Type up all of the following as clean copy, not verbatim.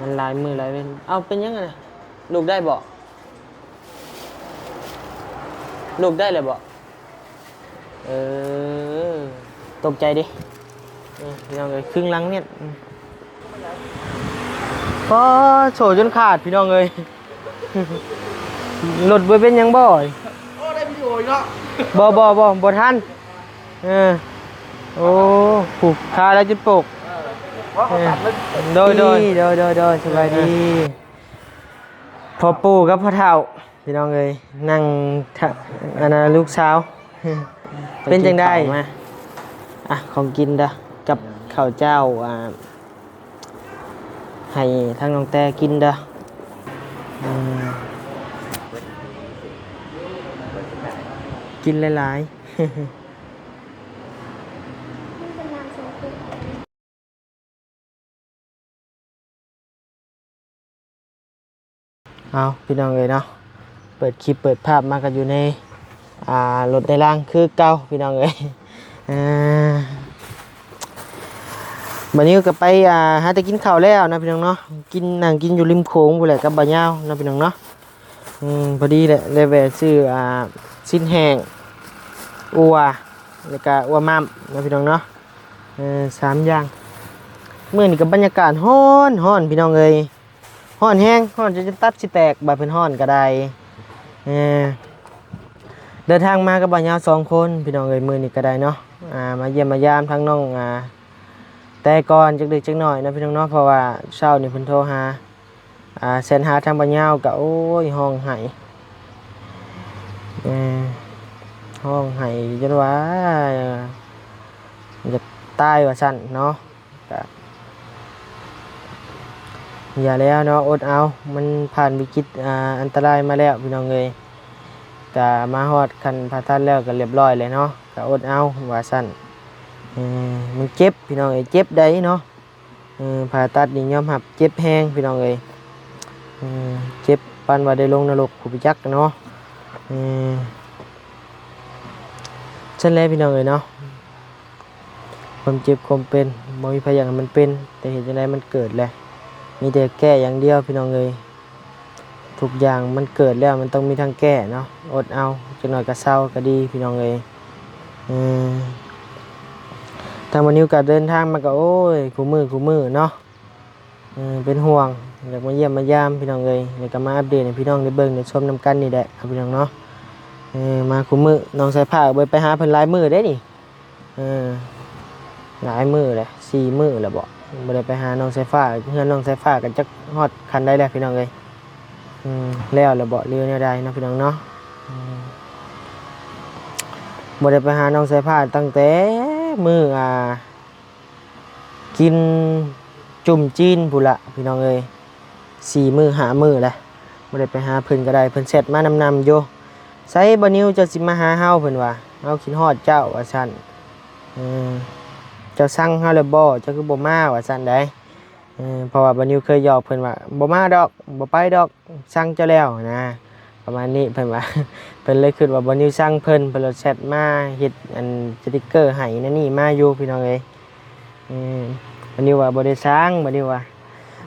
มันลายมือลายเป็นเอาเป็นยังไงลูกได้บ่ลูกได้เลยบ่เออตกใจดิพี่น้องเลยครึ่งหลังเนี่ยก็โฉจนขาดพี่น้องเลยหลุดไปเป็นยังบ่อยโอ้ได้วิดีโออีกเนาะบ่ทันโอ้ผูกคาแล้วจุดปกโดยสบายดีพอปู่กับพ่อเฒ่าพี่น้องเลยนั่งอันนั้นลูกสาวเป็นจังได้มาของกินเด้อกับข้าวเจ้าให้ทั้งน้องแต่กินเด้อกินหลายเอาพี่น้องเลยเนาะเปิดคลิปเปิดภาพมากันอยู่ในรถในรางคือเก่าพี่น้องเลยวันนี้ก็ไปหาแต่กินข้าวแล้วนะพี่น้องเนาะนั่งกินอยู่ริมโขงบุแหละกับบ่าวยาวนะพี่น้องเนาะพอดีแหละเลยแวะซื้อสิ้นแห้งอัวแล้วก็อัวมัมนะพี่น้องเนาะ3 อย่างเมื่อนี้กับบรรยากาศฮ้อนพี่น้องเลยฮ้อนแห้งฮ้อนจะตับสิแตกบาดเป็นฮ้อนก็ได้เดินทางมากับบ่าวยาว2 คนพี่น้องเลยมื้อนี้ก็ได้เนาะมาเยี่ยมมายามทั้งน้องแต่ก่อนจักดึกจักหน่อยนะพี่น้องเนาะเพราะว่าเช้านี่เพิ่นโทรหาแสนหาทางบ่าวยาวก็โอ้ยห้องไห้ห้องไห้จนว่าจะตายว่าซั่นเนาะก็อย่าแล้วเนาะอดเอามันผ่านวิกฤตอันตรายมาแล้วพี่น้องเอ้ยก็มาฮอดคันผ่าตัดแล้วก็เรียบร้อยเลยเนาะก็อดเอาว่าซั่นมันเจ็บพี่น้องเอ้ยเจ็บได้เนาะผ่าตัดนี่ยอมรับเจ็บแฮงพี่น้องเอ้ยเจ็บปานว่าได้ลงนรกผู้พิจักเนาะฉันแล้วพี่น้องเอ้ยเนาะความเจ็บความเป็นบ่มีพยายามมันเป็นแต่เห็นจังได๋มันเกิดแหละมีแต่แก้อย่างเดียวพี่น้องเอ้ยทุกอย่างมันเกิดแล้วมันต้องมีทางแก้เนาะอดเอาจักหน่อยก็เศร้าก็ดีพี่น้องเอ้ยทางวันนี้ก็เดินทางมาก็โอ้ยคู่มือเนาะเป็นห่วงอยากมาเยี่ยมมายามพี่น้องเอ้ยแล้วก็มาอัปเดตให้พี่น้องได้เบิ่งได้ชมนํกันนี่แหละครับพี่น้องเนาะมาคู่มือน้องสายผ้าไปหาเพิ่นหลายมื้อเด้นี่หลายมื้อเลย4 มื้อแล้วบ่ได้ไปหาน้องสายฟ้าเฮือนน้องสายฟ้ากันจักฮอดคันได้แล้วพี่น้องเอ้ยแล้วบ่เรือแนวใดเนาะพี่น้องเนาะบ่ได้ไปหาน้องสายฟ้าตั้งแต่มื้อกินจุ่มจีนพุ่นละพี่น้องเอ้ย4 มื้อ5 มื้อแล้วบ่ได้ไปหาเพิ่นก็ได้เพิ่นแชทมานำอยู่ไสบ่นิวจะสิมาหาเฮาเพิ่นว่าเฮาคิดฮอดเจ้าว่าซั่นเจ้าสั่งเฮาแล้วบ่เจ้าคือบ่มาว่าซั่นได้เพราะว่าบ่นิวเคยหยอกเพิ่นว่าบ่มาดอกบ่ไปดอกสั่งเจ้าแล้วนะประมาณนี้เพิ่นว่า เพิ่นเลยคิดว่าบ่นิวสั่งเพิ่นเลยแชทมาเฮ็ดอันสติกเกอร์ให้นั่นนี่มาอยู่พี่น้องเอ้ยบ่นิวว่าบ่ได้สั่งบ่นิวว่า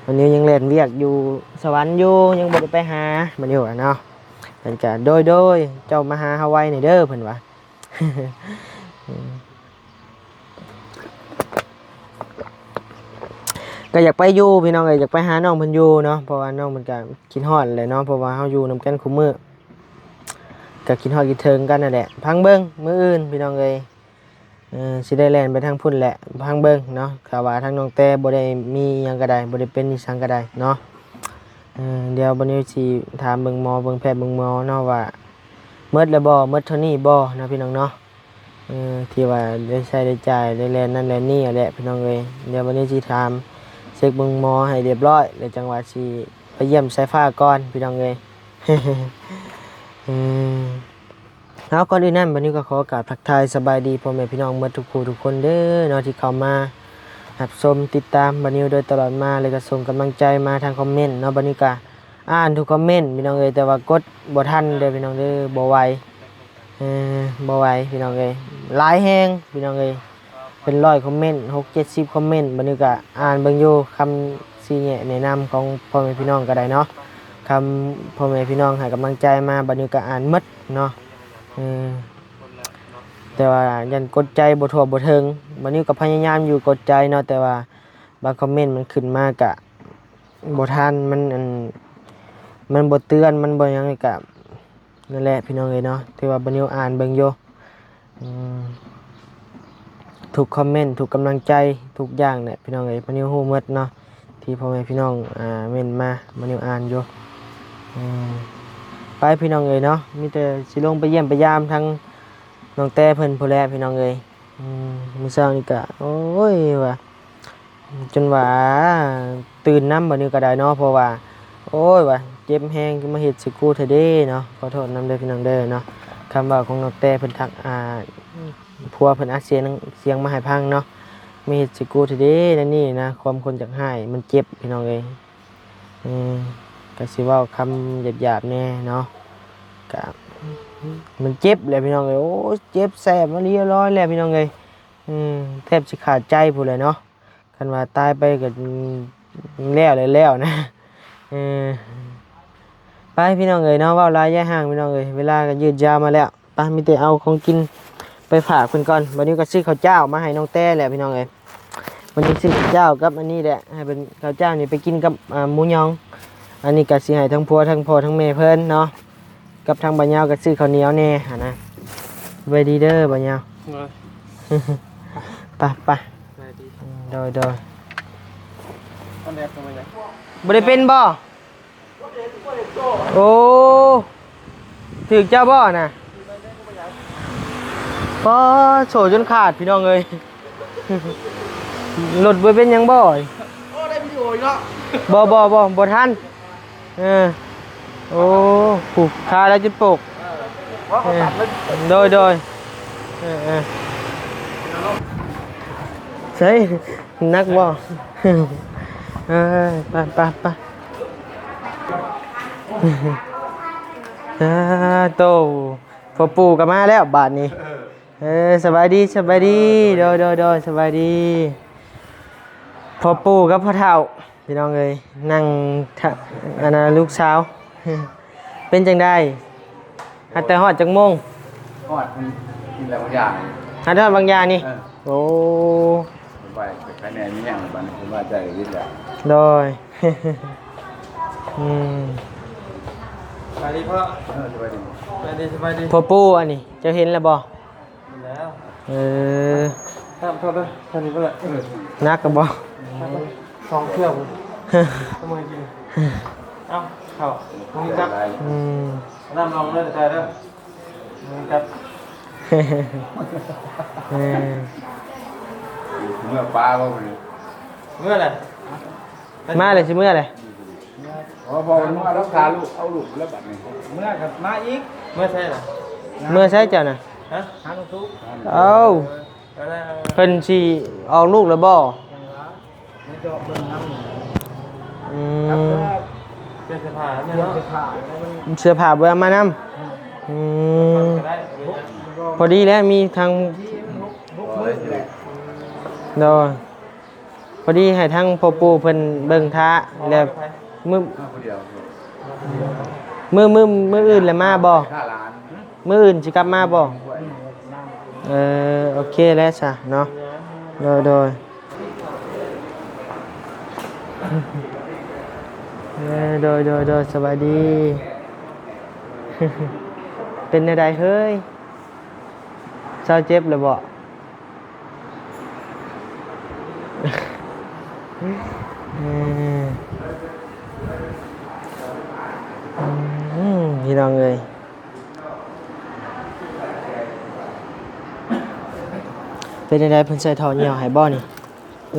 บ่นิวยังเล่นเวียกอยู่สวรรค์อยู่ยังบ่ได้ไปหาบ่นิวว่าเนาะเพิ่นก็โดยเจ้ามาหาเฮาไว้นี่เด้อเพิ่นว่าก็อยากไปอยู่พี่น้องอยากไปหาน้องเพิ่นอยู่เนาะเพราะว่าน้องมันก็คิดฮอดเลยเนาะเพราะว่าเฮาอยู่นำกันคุมื้อก็คิดฮอดคิดถึงกันนั่นแหละพังเบิ่งมื้ออื่นพี่น้องเอ้ยสิได้แล่นไปทางพุ่นแหละพังเบิ่งเนาะถ้าว่าทางน้องแต่บ่ได้มีหยังก็ได้บ่ได้เป็นอีสังก็ได้เนาะเดี๋ยวบัดนี้สิถามเบิ่งหมอเบิ่งแพทย์เบิ่งหมอเนาะว่าหมดแล้วบ่หมดเท่านี้บ่นะพี่น้องเนาะที่ว่าได้ใช้ได้จ่ายได้แล่นนั่นแล่นนี่แหละพี่น้องเอ้ยเดี๋ยวบัดนี้สิถามเช็คเบิ่งหมอให้เรียบร้อยแล้วจังหวะสิไปเยี่ยมสายฟ้าก่อนพี่น้องเอ้ยแล้วก่อนอื่นนั้นวันนี้ก็ขอโอกาสทักทายสบายดีพ่อแม่พี่น้องหมดทุกผู้ทุกคนเด้อเนาะที่เข้ามารับชมติดตามบัดนี้โดยตลอดมาเลยก็ส่งกำลังใจมาทางคอมเมนต์เนาะบัดนี้ก็อ่านทุกคอมเมนต์พี่น้องเอ้ยแต่ว่ากดบ่ทันเด้อพี่น้องเด้อบ่ไหวบ่ไหวพี่น้องเอ้ยหลายแฮงพี่น้องเอ้ยเป็น100 คอมเมนต์6-70 คอมเมนต์บัดนี้ก็อ่านเบิ่งอยู่คำ ชี้แนะแนะนำของพ่อแม่พี่น้องก็ได้เนาะคำพ่อแม่พี่น้องให้กำลังใจมาบัดนี้ก็อ่านหมดเนาะแต่ว่ายันกดใจบ่ทั่วบ่ถึงบัดนี้ก็พยายามอยู่กดใจเนาะแต่ว่าบางคอมเมนต์มันขึ้นมากะบ่ทันมันบ่เตือนมันบ่หยังกะนั่นแหละพี่น้องเอ้ยเนาะถือว่าบัดนี้อ่านเบิ่งอยู่ทุกคอมเมนต์ทุกกำลังใจทุกอย่างเนี่ยพี่น้องเอ้ยบัดนี้ฮู้หมดเนาะที่พ่อแม่พี่น้องเม้นมาบัดนี้อ่านอยู่ไปพี่น้องเอ้ยเนาะมีแต่สิลงไปเยี่ยมไปยามทั้งน้องแต่เพิ่นพู้นแหละพี่น้องเอ้ยมื้อเช้านี่ก็โอ้ยว่าจนว่าตื่นนำบัดนี้ก็ได้เนาะเพราะว่าโอ้ยว่าเจ็บแฮงมาเฮ็ดสิกูเถอะเด้เนาะขอโทษนำเด้อพี่น้องเด้อเนาะคำว่าของน้องแต่เพิ่นทักผัวเพิ่นอัดเสียงมาให้พังเนาะมาเฮ็ดสิกูเถอะเด้นั่นนี่นะความคนจักให้มันเจ็บพี่น้องเอ้ยก็สิเว้าคำหยาบๆแน่เนาะก็มันเจ็บแหละพี่น้องเอ้ยโอ้เจ็บแสบมาเรียบร้อยแล้วพี่น้องเอ้ยแทบสิขาดใจพู้นเลยเนาะคันว่าตายไปก็แล้วเลยแล้วนะไปพี่น้องเอ้ยเนาะเว้าหลายอย่าห่างพี่น้องเอ้ยเวลาก็ยืดยาวมาแล้วไปมีแต่เอาของกินไปฝากเพิ่นก่อนวันนี้ก็ซื้อข้าวเจ้ามาให้น้องแต่แหละพี่น้องเอ้ยวันนี้ซื้อข้าวเจ้ากับอันนี้แหละให้เป็นข้าวเจ้านี่ไปกินกับหมูยองอันนี้ก็สิให้ทั้งผัวทั้งพ่อทั้งแม่เพิ่นเนาะกับทางบ่ยาวก็ซื้อข้าวเหนียวแน่หั่นนะไว้ดีเด้อบ่ยาวไปโดยบ่ได้เป็นบ่โอ้ถึกเจ้าบ่น่ะพอโฉจนขาดพี่น้องเอ้ยรถบ่เป็นหยังบ่โอ้ได้วิดีโออีกเนาะบ่ทันโอ้ผูกขาแล้วจนปกโดยใช่นักบ่ไปโตพอปู่ก็มาแล้วบาทนี้สบายดีโดยสบายดีพอปู่กับพ่อเฒ่าพี่น้องเอ้ยนั่งอันนั้นลูกสาวเป็นจังได๋ฮัดแต่ฮอดจักโมงฮอดกินแล้วบางอย่างฮัดฮอดบางอย่างนี่โอ้ผมไปใครแน่มีแห้งบัดนี้ผมว่าใจวิทย์แล้วโดยสบายดีพ่อสบายดีพ่อปู่อันนี้เจ้าเห็นแล้วบ่เห็นแล้วครับพ่อเด้อท่านนี้เพิ่นนักก็บ่สองเครื่องทำไมกินเอ้าเข้ามึงจับน้ำลองเด้อใจเด้อมึงจับเมื่อปลาบ่เมื่อไรมาเลยสิเมื่อไรพอมันมาแล้วพาลูกเอาลูกแล้วบัดนี้เมื่อกับมาอีกเมื่อใช่หรอเมื่อใช่เจ้าน่ะฮะหาลูกทุกเอาเพิ่นสิออกลูกแล้วบ่เสื้อผ้าเนี่ยเนาะเสื้อผ้าเบิ่งมานำพอดีแล้วมีทางโดยพอดีให้ทั้งพ่อปู่เพิ่นเบิ่งท่าแล้วมื้ออื่นแล้วมาบ่มื้ออื่นสิกลับมาบ่โอเคแล้วซะเนาะโดยสบายดีเป็นจังได๋เฮ้ยเศร้าเจ็บแล้วบ่พี่น้องเอ้ยเป็นจังได๋เพิ่นใส่ท่อเหนียวให้บ่นี่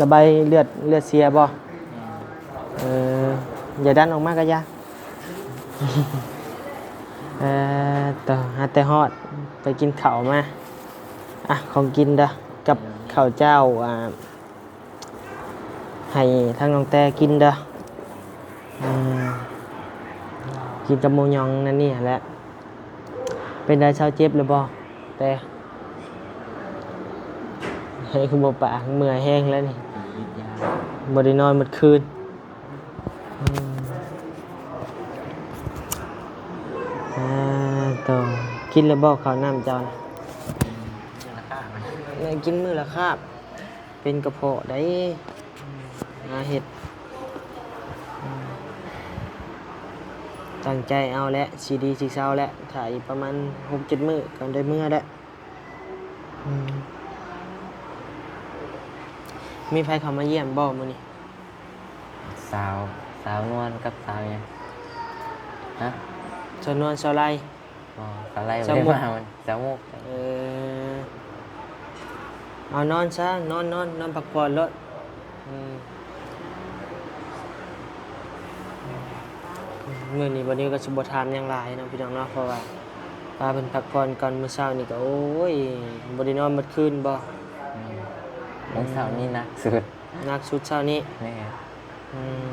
ระบายเลือดเสียบ่อย่าดันออกมากะยะต่อหาแต่ฮอดไปกินข้าวมาของกินเด้อกับข้าวเจ้าให้ทั้งน้องแต่กินเด้อกินกับหมูยองนั่นนี่แหละเป็นได้เช้าเจ็บหรือบ่แต่ให้คือบ่ปากเมื่อยแห้งแล้วนี่บ่ได้นอนหมดคืน อืมต่อกินแล้วบอกข้าวน้ำเจ้านะ ราคามัน แม่กินมื้อละคาบเป็นกระเพาะได้หาเห็ดตั้งใจเอาและสีดีสีเศร้าและถ่ายประมาณ6-7 มื้อก็ได้มื้อแล้วอืมมีใครเข้ามาเยี่ยมบ่มื้อนี้ สาวสาวนวลกับสาวยังฮะ สนวนสไล อ๋อสาวอะไร สาว ไม่ มุก ได้มามันสาวมุก เออเอานอนซะนอนพักผ่อนรถมื้อนี้วันนี้ก็สิบ่ถามหยังหลายเนาะพี่น้องเนาะเพราะว่าพาเพิ่นพักผ่อนก่อนมื้อเช้านี่ก็โอ้ยบ่ได้นอนเมื่อคืนบ่ วันเสาร์นี่หนักสุด หนักสุดเช้านี้ นี่ อืม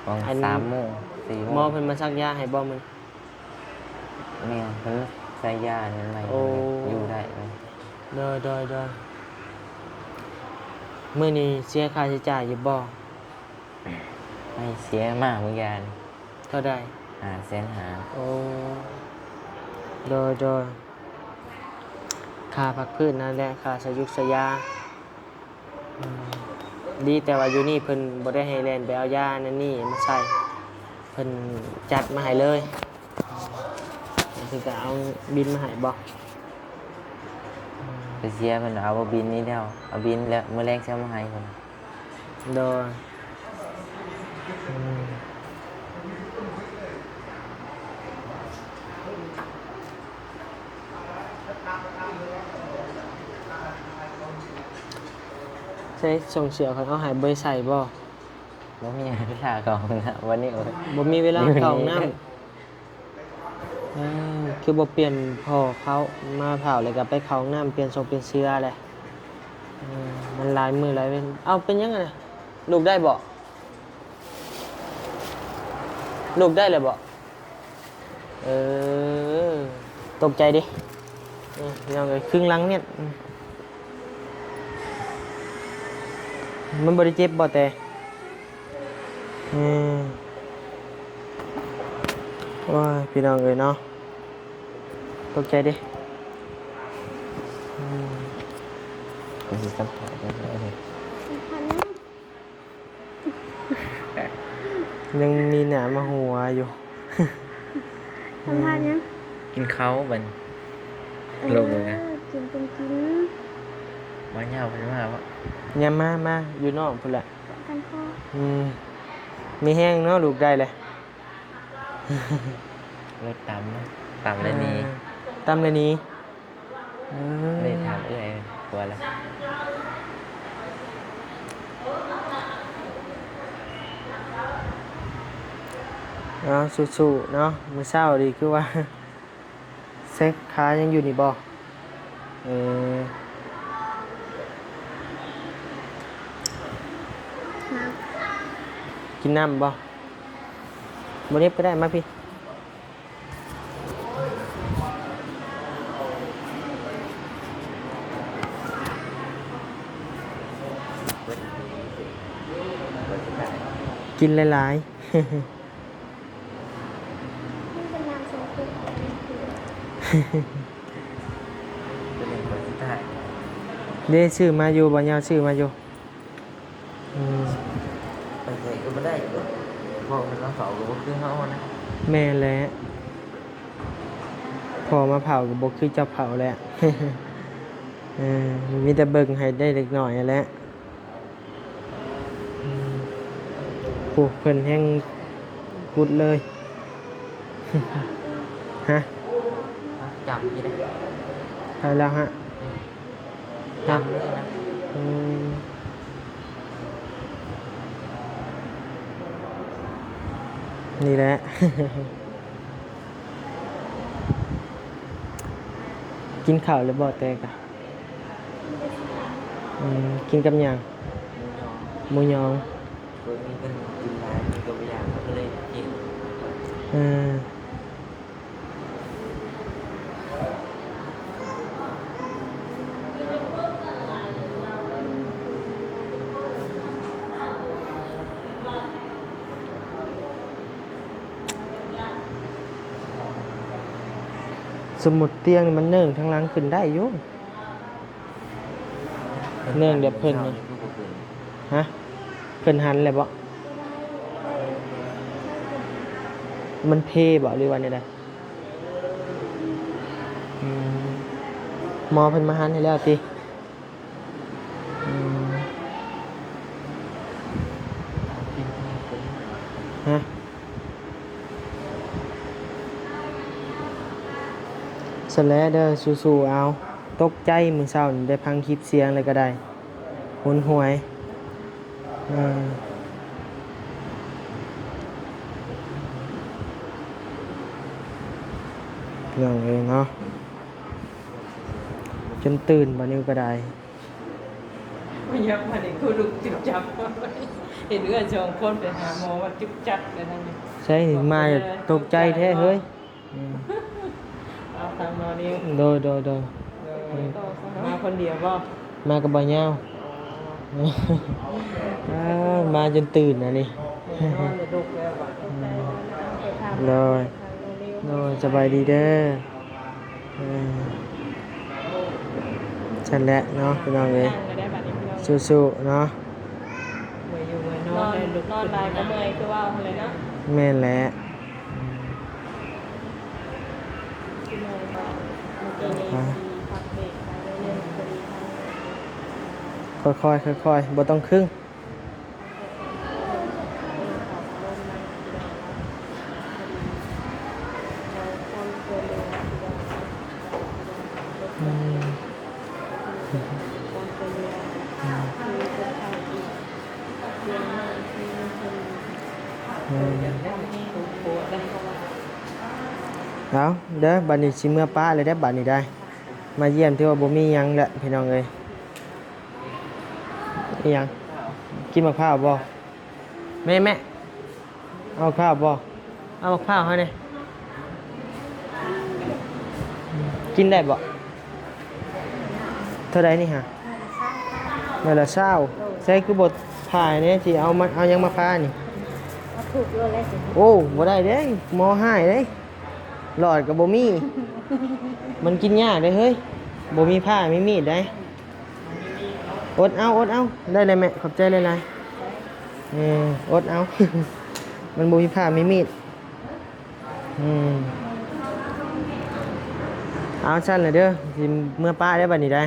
วัน อัน 3 โมง 4 โม หมอง เพิ่นมาซักยาให้บ่มื้อนี้ เนี่ยเพิ่นใส่ยาเนี่ยไม่ โอ้ อยู่ได้ไหม เด้อมื้อนี้เสียค่าใช้จ่ายอยู่บ่ ไม่เสียมากเหมือนกัน เท่าใด 500,000 โอ้โดยค่าพักพื้นนั่นแหละค่าสยุกสยาอืมดีแต่ว่าอยู่นี่เพิ่นบ่ได้ให้แล่นไปเอายานั่นนี่มาใส่เพิ่นจัดมาให้เลยคือก็เอาบินมาให้บ่ ไปเสียมันเอาบินนี้เดียวเอาบินแล้วเมื่อแรกเช้ามาให้คน โดยอืมใช่ส่งเสือเขาเอาใหายบ่ใส่บ่ บ่มีเวลาก่อนนะวันนี้โอ้ย บ่มีเวลา อยู่นี่ เข้าห้องน้ำคือบ่เปลี่ยนพอเขามาเผาเลยก็ไปเข้าห้องน้ำเปลี่ยนทรงเปลี่ยนเสื้อแหละมันหลายมือหลายเว้นเอาเป็นยังไงน่ะลูกได้บ่ลูกได้เลยบ่เออตกใจดิยังไงครึ่งหลังเนี่ยมันบ่ได้เจ็บบ่แต่ว้ายพี่น้องเอ้ยเนาะตกใจดิ ก็สิสัมผัสได้เลย ยังมีหนามมาหัวอยู่ ทำทานยัง กินเขาบันลงเลยนะ กินเป็นกิน มาเงาเป็นมาว่า อย่ามาอยู่นอกพุ่นแหละ กันพ่อ มีแห้งเนาะลูกได้เลย รถต่ำนะต่ำเลยนี้ ตามเลยนี้ ไม่ได้ถามเอ้ยกลัวแล้ว เนาะสู้ๆเนาะมื้อเช้าดีคือว่า เซ็กขายังอยู่นี่บ่เออ น้ กินน้ำบ่บ่นี้ไปได้มาพี่กินหลายๆ ำนี่เป็นน้ำสองขวด เป็นหนึ่งคนสุดท้าย เด้ซื้อมาอยู่บ่ยาวซื้อมาอยู่อืม ไปใส่ก็ไม่ได้บอกมันต้องเสาหรือว่าคือเขานะ แม่นแหละพอมาเผาก็บ่คือเจ้าเผาแหละ เออมีแต่เบิ่งให้ได้เล็กน้อยนั่นแหละโอ้เพิ่นแห้งกุดเลย ฮะ จับยี่ได้ ไปแล้วฮะ จับเลยนะ อืมนี่แหละ กินข้าวหรือบ่แตกอ่ะกินกับหยังหมูยอง ตัวนี้เป็นกินร้านมีตัวอย่างก็เลยกิน อืม สมุดเตียงนี่มันเนื่องทางหลังขึ้นได้อยู่เนื่องเดี๋ยวเพิ่นนี่ฮะเพิ่นหันเลยบ่มันเพบ่หรือว่านี่ได้หมอเพิ่นมาหันให้แล้วติฮะสแลเด้อสู้ๆเอาตกใจมื้อเช้านี่ได้ฟังคลิปเสียงเลยก็ได้หุนหวยเรื่องเองเนาะจนตื่นบัดนี้ก็ได้ ไม่ยับมาเด็กเขาลุกจุบจับเห็นเอื้อชงคนไปหาหมอว่าจุบจับเลยทั้งนี้ ใช่มาตกใจแท้เฮ้ย เอาทางนอนนี่ โดยมาคนเดียวก็ มากับบ่ยาวมาจนตื่นนะนี่ นอนจะดุแล้วว่ะ โดยสบายดีเด้อฉันแหละเนาะพี่น้องเอ้ย ได้บัดนี้พี่น้อง สู้ๆเนาะ เมื่อยอยู่เมื่อยนอนได้ลุกนอนได้ก็เมื่อยคือว่าอะไรเนาะ แม่นแหละ ที่โมงก็เมื่อกี้นี้พักเบรกมาเรื่อยๆพอดีทาง ค่อยๆบ่ต้องครึ่ง ปวดได้ เอาเด้อบัดนี้สิเมื่อป้าเลยได้อบัดนี้ได้ มาเยี่ยมที่ว่าบ่มีหยังแหละพี่น้องเอ้ยอีหยังกินมะพร้าวบ่แม่เอาข้าวบ่เอามะพร้าวให้หน่อยกินได้บ่เท่าใดนี่ฮะมื้อละ20ใส่คือบทถ่ายเนี่ยที่เอามาเอาหยังมาพานี่ เอาถูกเลยสิ โอ้บ่ได้เด้หมอให้เด้หลอดกับบ่มี มันกินยากเด้เฮ้ยบ่มีผ้ามีมีดได้อดเอาได้เลยแม่ขอบใจหลายๆอดเอา มันบ่มีผ้ามีมีดเอาซั่นเลยเด้อสิเมื่อป้าได้บัดนี้ได้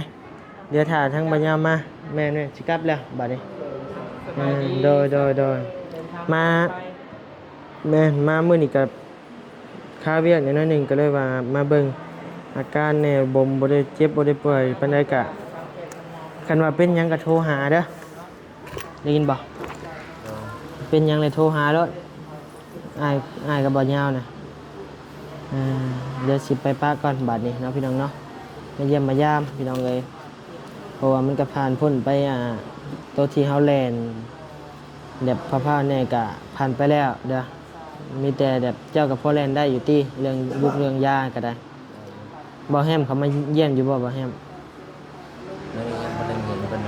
เดี๋ยวถ้าทางบัญญามาแม่เนี่ยสิกลับแล้วบัดนี้โดยมาแม่มามื้อนี้ก็ค่าเวียกนิดหน่อยหนึงก็เลยว่ามาเบิ่งอาการแน่บ่ได้เจ็บบ่ได้ป่วยปานใดก็คันว่าเป็นหยังก็โทรหาเด้อได้ยินบ่เป็นหยังเลยโทรหาโลดอ้ายก็บ่ยาวน่ะเดี๋ยวสิไปป้าก่อนบัดนี้เนาะพี่น้องเนาะมาเยี่ยมมายามพี่น้องเอ้ยเพราะว่ามันก็ผ่านพ้นไปตัวที่เฮาแล่นแบบพะๆแน่ก็ผ่านไปแล้วเด้อมีแต่แบบเจ้ากับพ่อแล่นได้อยู่ติเรื่องลูกเรื่องยาก็ได้บ่แฮมเขามาเยี่ยมอยู่บ่แฮม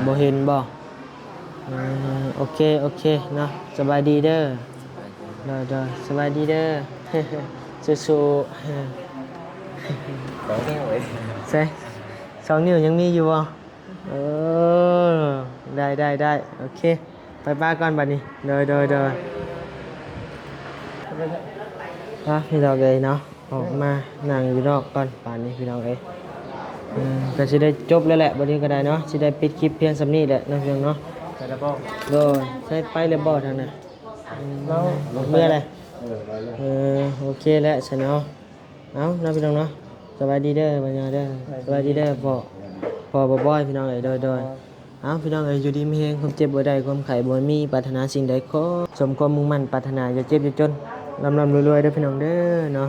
บ่เห็นบ่โอเคเนาะสบายดีเด้อเด้อสบายดีเด้อสู้ๆใช่2 นิ้วยังมีอยู่บ่ได้โอเคไปบ้านก่อนบัดนี้เด้อพี่น้องเอ้ยเนาะออกมานั่งอยู่นอกก่อนป่านนี้พี่น้องเอ้ยก็สิได้จบแล้วแหละบัดนี้ก็ได้เนาะสิได้ปิดคลิปเพียงส่ำนี้แหละเนาะพี่น้องเนาะ ใส่ระเบิด โดยใช้ไปเลยบ่ทางนั้นเมื่อไรโอเคแล้วฉันเนาะเอาน้องพี่น้องเนาะสบายดีเด้อบัญญาเด้อสบายดีเด้อพ่อบ่อยพี่น้องเอ้ยโดยเอาพี่น้องเอ้ยอยู่ดีมีแฮงความเจ็บบ่ได้ความไข้บ่มีปรารถนาสิ่งใดขอสมความมุ่งมั่นปรารถนาอย่าเจ็บอย่าจนร่ำรวยๆเด้อพี่น้องเด้อเนาะ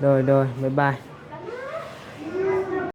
โดยบ๊ายบาย